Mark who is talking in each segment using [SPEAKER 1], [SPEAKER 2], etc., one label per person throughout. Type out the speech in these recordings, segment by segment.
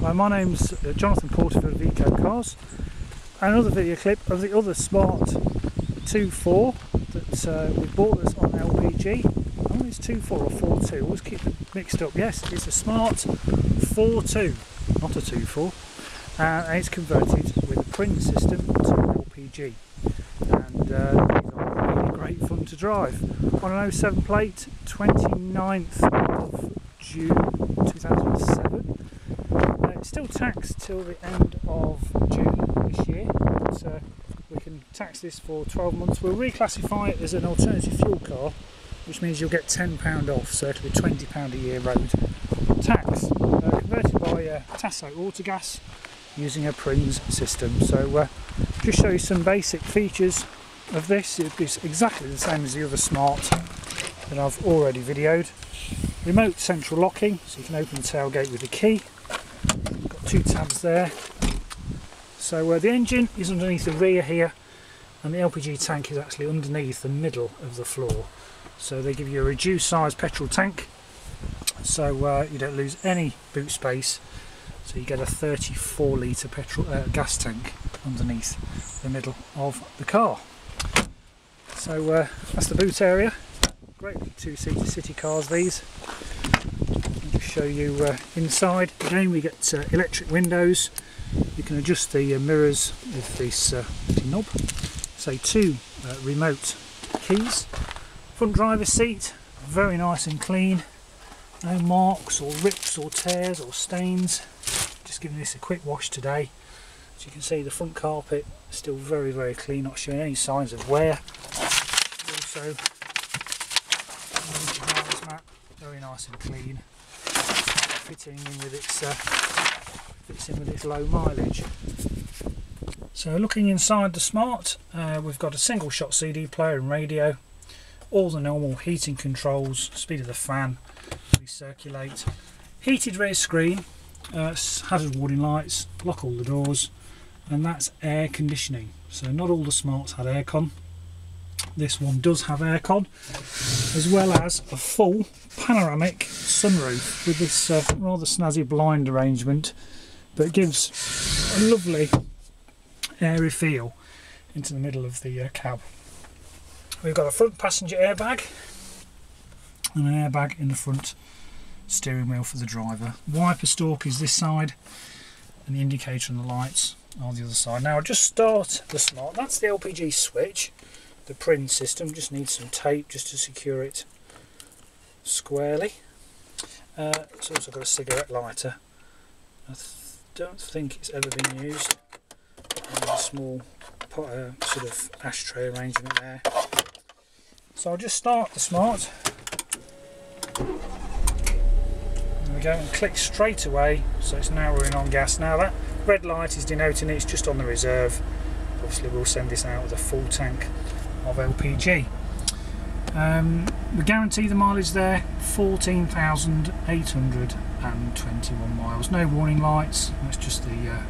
[SPEAKER 1] Hi, my name's Jonathan Porterfield of Eco Cars. Another video clip of the other Smart 2.4 that we bought that's on LPG. I think it's 2.4 or 4.2, I always keep them mixed up. Yes, it's a Smart 4.2, not a 2.4, and it's converted with a print system to LPG. And these are really great fun to drive. On an 07 plate, 29th of June 2007. It's still taxed till the end of June this year, but we can tax this for 12 months. We'll reclassify it as an alternative fuel car, which means you'll get £10 off, so it'll be £20 a year road tax. Converted by Tasso Autogas using a Prins system. So just show you some basic features of this. It's exactly the same as the other Smart that I've already videoed. Remote central locking, so you can open the tailgate with a key. Got two tabs there. So the engine is underneath the rear here, and the LPG tank is actually underneath the middle of the floor. So they give you a reduced size petrol tank, so you don't lose any boot space. So you get a 34 litre petrol gas tank underneath the middle of the car. So that's the boot area. Great two-seater city cars these. I'll just show you inside. Again, we get electric windows. You can adjust the mirrors with this knob. So two remote keys. Front driver's seat, very nice and clean. No marks or rips or tears or stains. Just giving this a quick wash today. As you can see, the front carpet is still very clean, not showing any signs of wear. Also, mat, very nice and clean, fitting in with its low mileage. So looking inside the Smart, we've got a single shot CD player and radio, all the normal heating controls, speed of the fan, recirculate, heated rear screen, hazard warning lights, lock all the doors, and that's air conditioning. So not all the Smarts had aircon. This one does have aircon, as well as a full panoramic sunroof with this rather snazzy blind arrangement, but it gives a lovely airy feel into the middle of the cab. We've got a front passenger airbag and an airbag in the front steering wheel for the driver. Wiper stalk is this side, and the indicator and the lights are the other side. Now I'll just start the Smart. That's the LPG switch. The Prins system just needs some tape just to secure it squarely. It's also got a cigarette lighter. I don't think it's ever been used. And a small sort of ashtray arrangement there. So I'll just start the Smart. There we go, and click straight away. So it's now running on gas. Now that red light is denoting it's just on the reserve. Obviously we'll send this out with a full tank of LPG. We guarantee the mileage there, 14,821 miles. No warning lights, that's just the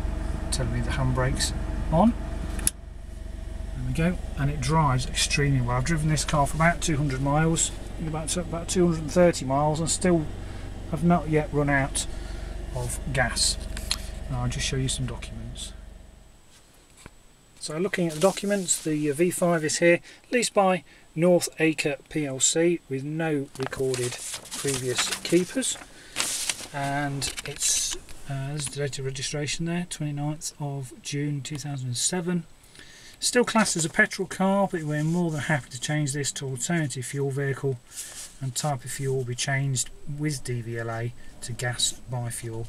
[SPEAKER 1] telling me the handbrake's on. There we go, and it drives extremely well. I've driven this car for about 200 miles, about 230 miles, and still have not yet run out of gas. Now I'll just show you some documents. So looking at the documents, the V5 is here, leased by North Acre PLC with no recorded previous keepers, and it's there's the date of registration there, 29th of June 2007. Still classed as a petrol car, but we're more than happy to change this to alternative fuel vehicle, and type of fuel will be changed with DVLA to gas biofuel.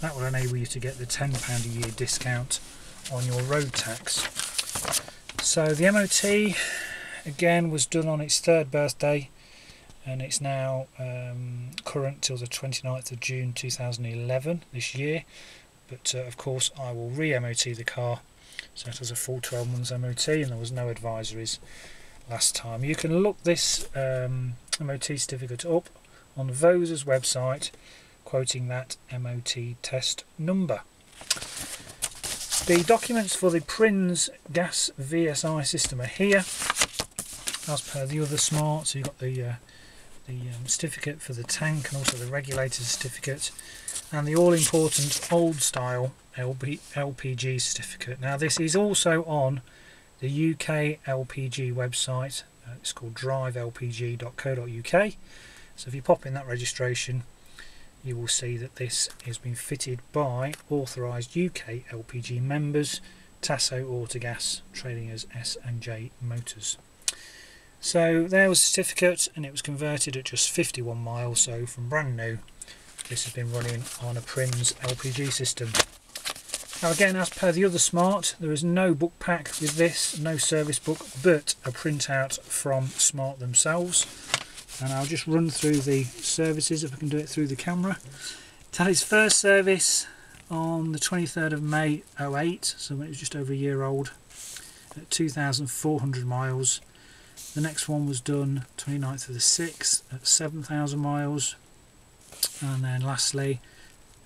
[SPEAKER 1] That will enable you to get the £10 a year discount on your road tax. So the MOT again was done on its 3rd birthday, and it's now current till the 29th of June 2011 this year, but of course I will re-MOT the car, so it has a full 12 months MOT, and there was no advisories last time. You can look this MOT certificate up on Vosa's website, quoting that MOT test number. The documents for the Prins gas VSI system are here, as per the other Smart. So you've got the the certificate for the tank and also the regulator certificate, and the all-important old style LPG certificate. Now this is also on the UK LPG website. It's called drivelpg.co.uk. So if you pop in that registration, you will see that this has been fitted by authorised UK LPG members, Tasso Autogas, trading as S&J Motors. So there was a certificate, and it was converted at just 51 miles, so from brand new this has been running on a Prinz LPG system. Now again, as per the other Smart, there is no book pack with this, no service book, but a printout from Smart themselves. And I'll just run through the services if I can do it through the camera. It had its first service on the 23rd of May 08, so it was just over a year old, at 2,400 miles. The next one was done 29th of the 6th at 7,000 miles, and then lastly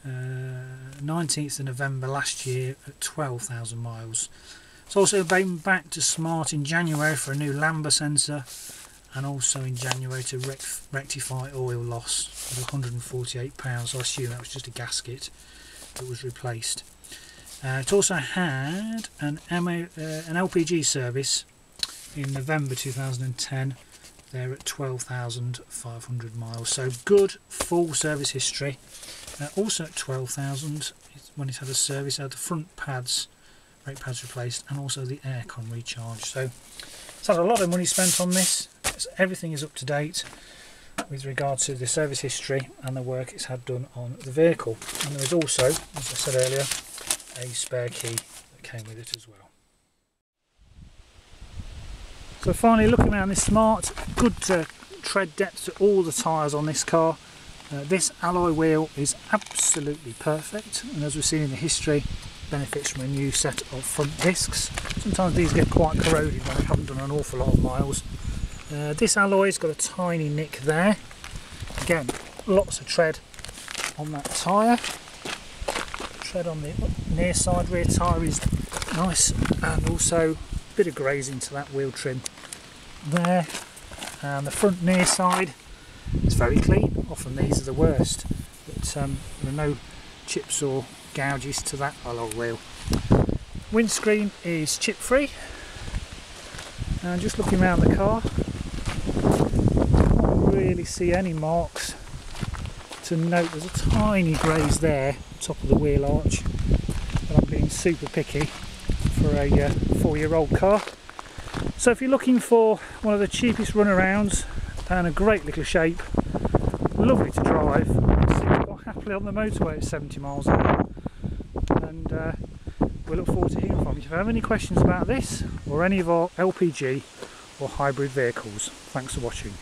[SPEAKER 1] 19th of November last year at 12,000 miles. It's also been back to Smart in January for a new lambda sensor, and also in January to rectify oil loss of £148, so I assume that was just a gasket that was replaced. It also had an LPG service in November 2010, there at 12,500 miles, so good full service history. Also at 12,000, when it had a service, it had the front pads, brake pads replaced, and also the aircon recharge. So it's had a lot of money spent on this. Everything is up to date with regard to the service history and the work it's had done on the vehicle. And there is also, as I said earlier, a spare key that came with it as well. So finally, looking around this Smart, good tread depth to all the tyres on this car. This alloy wheel is absolutely perfect, and as we've seen in the history, benefits from a new set of front discs. Sometimes these get quite corroded when they haven't done an awful lot of miles. This alloy's got a tiny nick there. Again, lots of tread on that tyre. Tread on the near side rear tyre is nice, and also a bit of grazing to that wheel trim there. And the front near side is very clean. Often these are the worst, but there are no chips or gouges to that alloy wheel. Windscreen is chip free, and just looking around the car, I can't really see any marks to note. There's a tiny graze there, top of the wheel arch, but I'm being super picky for a 4-year-old car. So if you're looking for one of the cheapest runarounds and a great little shape, lovely to drive, sit quite happily on the motorway at 70 miles an hour, and we look forward to hearing from you. If you have any questions about this or any of our LPG or hybrid vehicles, thanks for watching.